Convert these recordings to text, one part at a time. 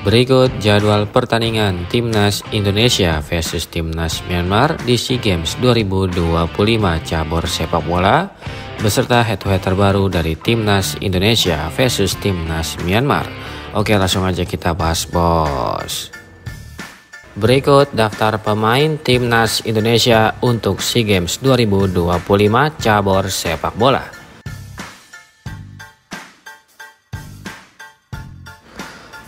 Berikut jadwal pertandingan Timnas Indonesia versus Timnas Myanmar di SEA Games 2025 cabur sepak bola beserta head-to-head terbaru dari Timnas Indonesia versus Timnas Myanmar. Oke, langsung aja kita bahas, bos. Berikut daftar pemain Timnas Indonesia untuk SEA Games 2025 cabur sepak bola.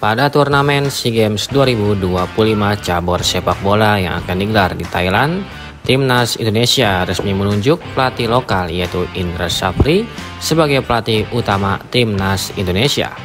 Pada turnamen SEA Games 2025 cabur sepak bola yang akan digelar di Thailand, Timnas Indonesia resmi menunjuk pelatih lokal yaitu Indra Syafri sebagai pelatih utama Timnas Indonesia.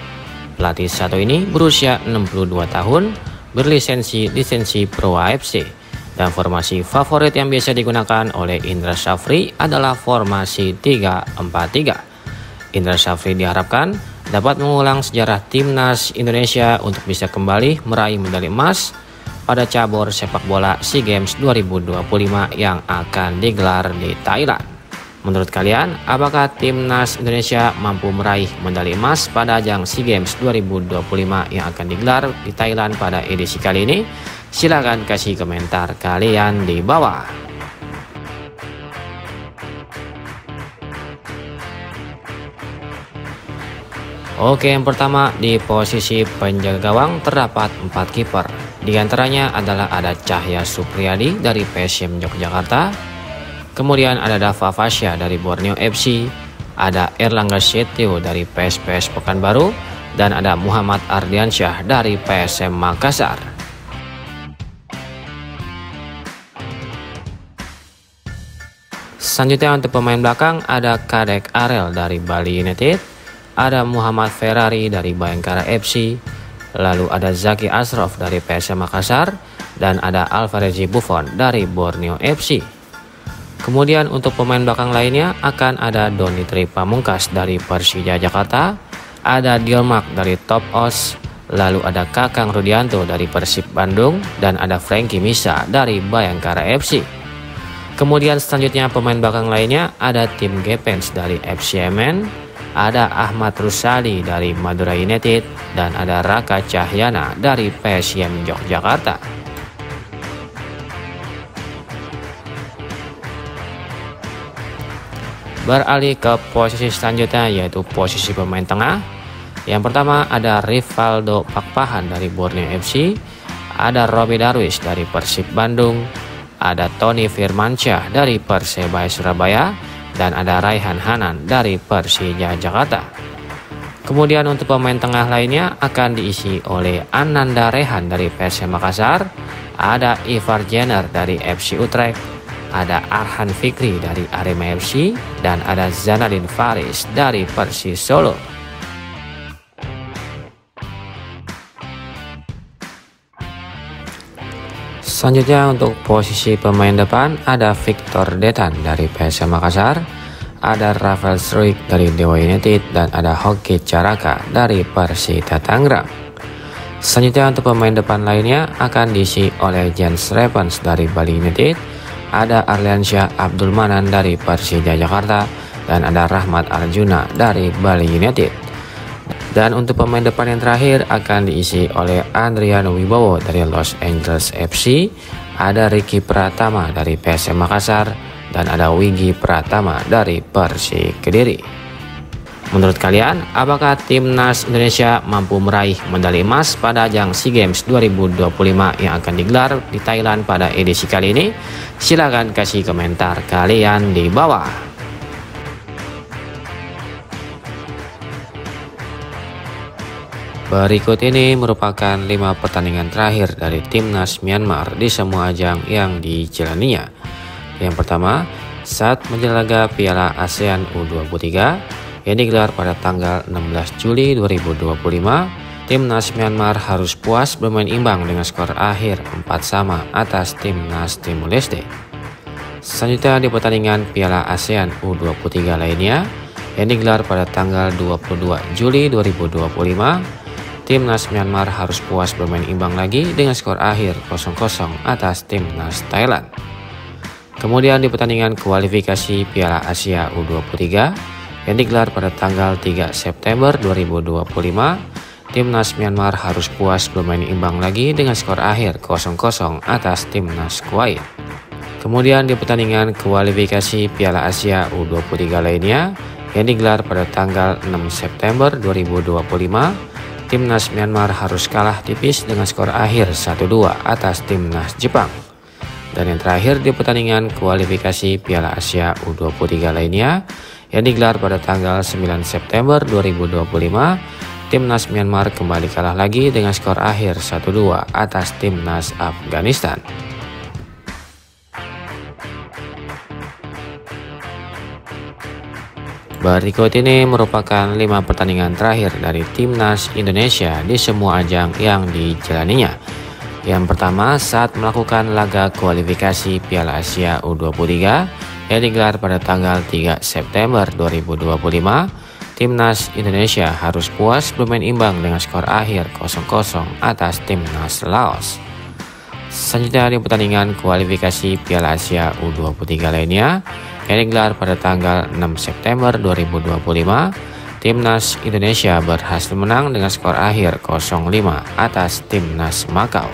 Pelatih satu ini berusia 62 tahun, berlisensi Pro AFC, dan formasi favorit yang biasa digunakan oleh Indra Syafri adalah formasi 3-4-3. Indra Syafri diharapkan dapat mengulang sejarah Timnas Indonesia untuk bisa kembali meraih medali emas pada cabur sepak bola SEA Games 2025 yang akan digelar di Thailand. Menurut kalian, apakah Timnas Indonesia mampu meraih medali emas pada ajang SEA Games 2025 yang akan digelar di Thailand pada edisi kali ini? Silahkan kasih komentar kalian di bawah. Oke, yang pertama di posisi penjaga gawang terdapat 4 kiper. Di antaranya adalah ada Cahya Supriyadi dari PSM Yogyakarta, kemudian ada Dava Fasya dari Borneo FC, ada Erlangga Setio dari PSPS Pekanbaru, dan ada Muhammad Ardiansyah dari PSM Makassar. Selanjutnya untuk pemain belakang ada Kadek Arel dari Bali United, ada Muhammad Ferrari dari Bayangkara FC, lalu ada Zaki Ashraf dari PSM Makassar, dan ada Alvarez Buffon dari Borneo FC. Kemudian untuk pemain belakang lainnya akan ada Donitri Pamungkas dari Persija Jakarta, ada Diolmark dari Top Os, lalu ada Kakang Rudianto dari Persib Bandung, dan ada Frankie Misa dari Bayangkara FC. Kemudian selanjutnya pemain belakang lainnya ada Tim Gepens dari FCMN, ada Ahmad Rusali dari Madura United, dan ada Raka Cahyana dari PSM Yogyakarta. Beralih ke posisi selanjutnya yaitu posisi pemain tengah. Yang pertama ada Rivaldo Pakpahan dari Borneo FC, ada Robi Darwis dari Persib Bandung, ada Tony Firmansyah dari Persebaya Surabaya, dan ada Raihan Hanan dari Persija Jakarta. Kemudian untuk pemain tengah lainnya akan diisi oleh Ananda Rehan dari PSM Makassar, ada Ivar Jenner dari FC Utrecht, ada Arhan Fikri dari Arema FC, dan ada Zanadin Faris dari Persis Solo. Selanjutnya untuk posisi pemain depan ada Victor Detan dari PSM Makassar, ada Rafael Struik dari Dewa United, dan ada Hoki Caraka dari Persita Tangerang. Selanjutnya untuk pemain depan lainnya akan diisi oleh Jens Revens dari Bali United, ada Arliansyah Abdul Manan dari Persija Jakarta, dan ada Rahmat Arjuna dari Bali United. Dan untuk pemain depan yang terakhir akan diisi oleh Andriano Wibowo dari Los Angeles FC, ada Ricky Pratama dari PSM Makassar, dan ada Wigi Pratama dari Persik Kediri. Menurut kalian, apakah Timnas Indonesia mampu meraih medali emas pada ajang SEA Games 2025 yang akan digelar di Thailand pada edisi kali ini? Silahkan kasih komentar kalian di bawah. Berikut ini merupakan 5 pertandingan terakhir dari Timnas Myanmar di semua ajang yang dijalaninya. Yang pertama, saat menjalani laga Piala ASEAN U23 yang digelar pada tanggal 16 Juli 2025, Timnas Myanmar harus puas bermain imbang dengan skor akhir 4-4 atas Timnas Timor Leste. Selanjutnya di pertandingan Piala ASEAN U23 lainnya yang digelar pada tanggal 22 Juli 2025, Timnas Myanmar harus puas bermain imbang lagi dengan skor akhir 0-0 atas Timnas Thailand. Kemudian di pertandingan kualifikasi Piala Asia U23 yang digelar pada tanggal 3 September 2025, Timnas Myanmar harus puas bermain imbang lagi dengan skor akhir 0-0 atas Timnas Kuwait. Kemudian di pertandingan kualifikasi Piala Asia U23 lainnya yang digelar pada tanggal 6 September 2025, Timnas Myanmar harus kalah tipis dengan skor akhir 1-2 atas Timnas Jepang. Dan yang terakhir di pertandingan kualifikasi Piala Asia U23 lainnya yang digelar pada tanggal 9 September 2025, Timnas Myanmar kembali kalah lagi dengan skor akhir 1-2 atas Timnas Afghanistan. Berikut ini merupakan 5 pertandingan terakhir dari Timnas Indonesia di semua ajang yang dijalaninya. Yang pertama, saat melakukan laga kualifikasi Piala Asia U23 yang digelar pada tanggal 3 September 2025, Timnas Indonesia harus puas bermain imbang dengan skor akhir 0-0 atas Timnas Laos. Selanjutnya di pertandingan kualifikasi Piala Asia U23 lainnya yang digelar pada tanggal 6 September 2025, Timnas Indonesia berhasil menang dengan skor akhir 0-5 atas Timnas Makau.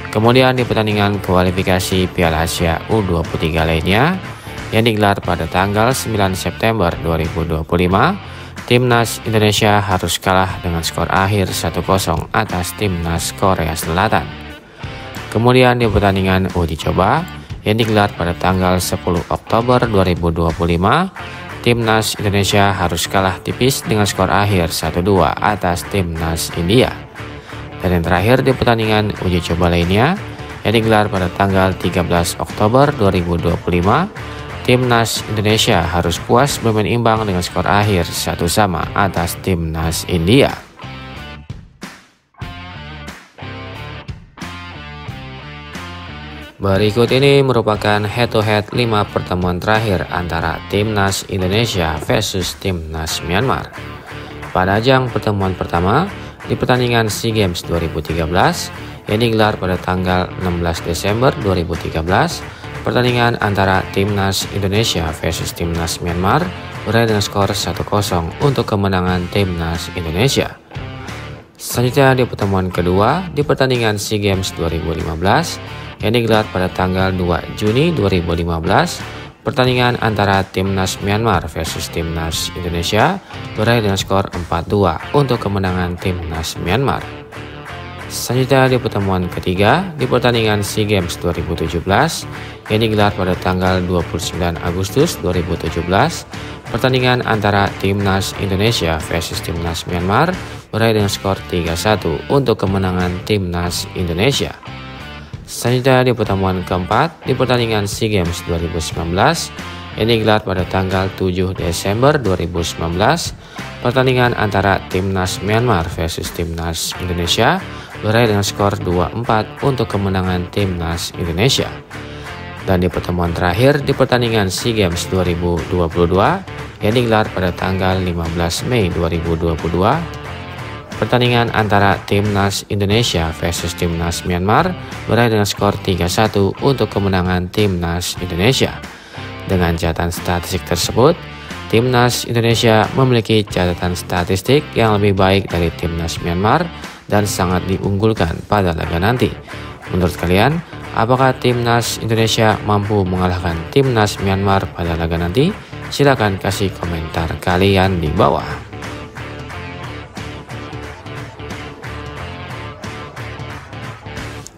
Kemudian di pertandingan kualifikasi Piala Asia U23 lainnya yang digelar pada tanggal 9 September 2025, Timnas Indonesia harus kalah dengan skor akhir 1-0 atas Timnas Korea Selatan. Kemudian di pertandingan uji coba yang digelar pada tanggal 10 Oktober 2025, Timnas Indonesia harus kalah tipis dengan skor akhir 1-2 atas Timnas India. Dan yang terakhir di pertandingan uji coba lainnya yang digelar pada tanggal 13 Oktober 2025, Timnas Indonesia harus puas bermain imbang dengan skor akhir 1-1 atas Timnas India. Berikut ini merupakan head-to-head 5 pertemuan terakhir antara Timnas Indonesia versus Timnas Myanmar. Pada ajang pertemuan pertama di pertandingan SEA Games 2013 yang digelar pada tanggal 16 Desember 2013, pertandingan antara Timnas Indonesia versus Timnas Myanmar berakhir dengan skor 1-0 untuk kemenangan Timnas Indonesia. Selanjutnya di pertemuan kedua di pertandingan SEA Games 2015 yang digelar pada tanggal 2 Juni 2015, pertandingan antara Timnas Myanmar versus Timnas Indonesia berakhir dengan skor 4-2 untuk kemenangan Timnas Myanmar. Selanjutnya di pertemuan ketiga di pertandingan SEA Games 2017 yang digelar pada tanggal 29 Agustus 2017, pertandingan antara Timnas Indonesia versus Timnas Myanmar berakhir dengan skor 3-1 untuk kemenangan Timnas Indonesia. Selanjutnya di pertemuan keempat di pertandingan SEA Games 2019 yang digelar pada tanggal 7 Desember 2019, pertandingan antara Timnas Myanmar versus Timnas Indonesia berakhir dengan skor 2-4 untuk kemenangan Timnas Indonesia. Dan di pertemuan terakhir di pertandingan SEA Games 2022 yang digelar pada tanggal 15 Mei 2022, pertandingan antara Timnas Indonesia versus Timnas Myanmar berakhir dengan skor 3-1 untuk kemenangan Timnas Indonesia. Dengan catatan statistik tersebut, Timnas Indonesia memiliki catatan statistik yang lebih baik dari Timnas Myanmar dan sangat diunggulkan pada laga nanti. Menurut kalian, apakah Timnas Indonesia mampu mengalahkan Timnas Myanmar pada laga nanti? Silahkan kasih komentar kalian di bawah.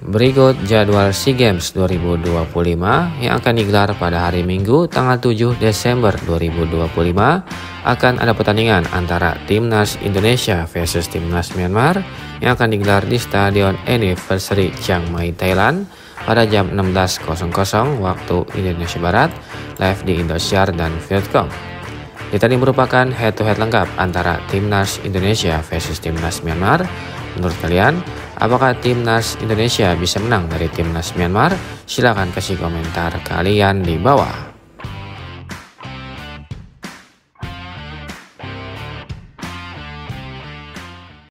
Berikut jadwal SEA Games 2025 yang akan digelar pada hari Minggu tanggal 7 Desember 2025. Akan ada pertandingan antara Timnas Indonesia versus Timnas Myanmar yang akan digelar di Stadion Anniversary Chiang Mai, Thailand pada jam 16.00 waktu Indonesia Barat, live di Indosiar dan Vietcom. Ini tadi merupakan head-to-head lengkap antara Timnas Indonesia versus Timnas Myanmar. Menurut kalian, apakah Timnas Indonesia bisa menang dari Timnas Myanmar? Silahkan kasih komentar kalian di bawah.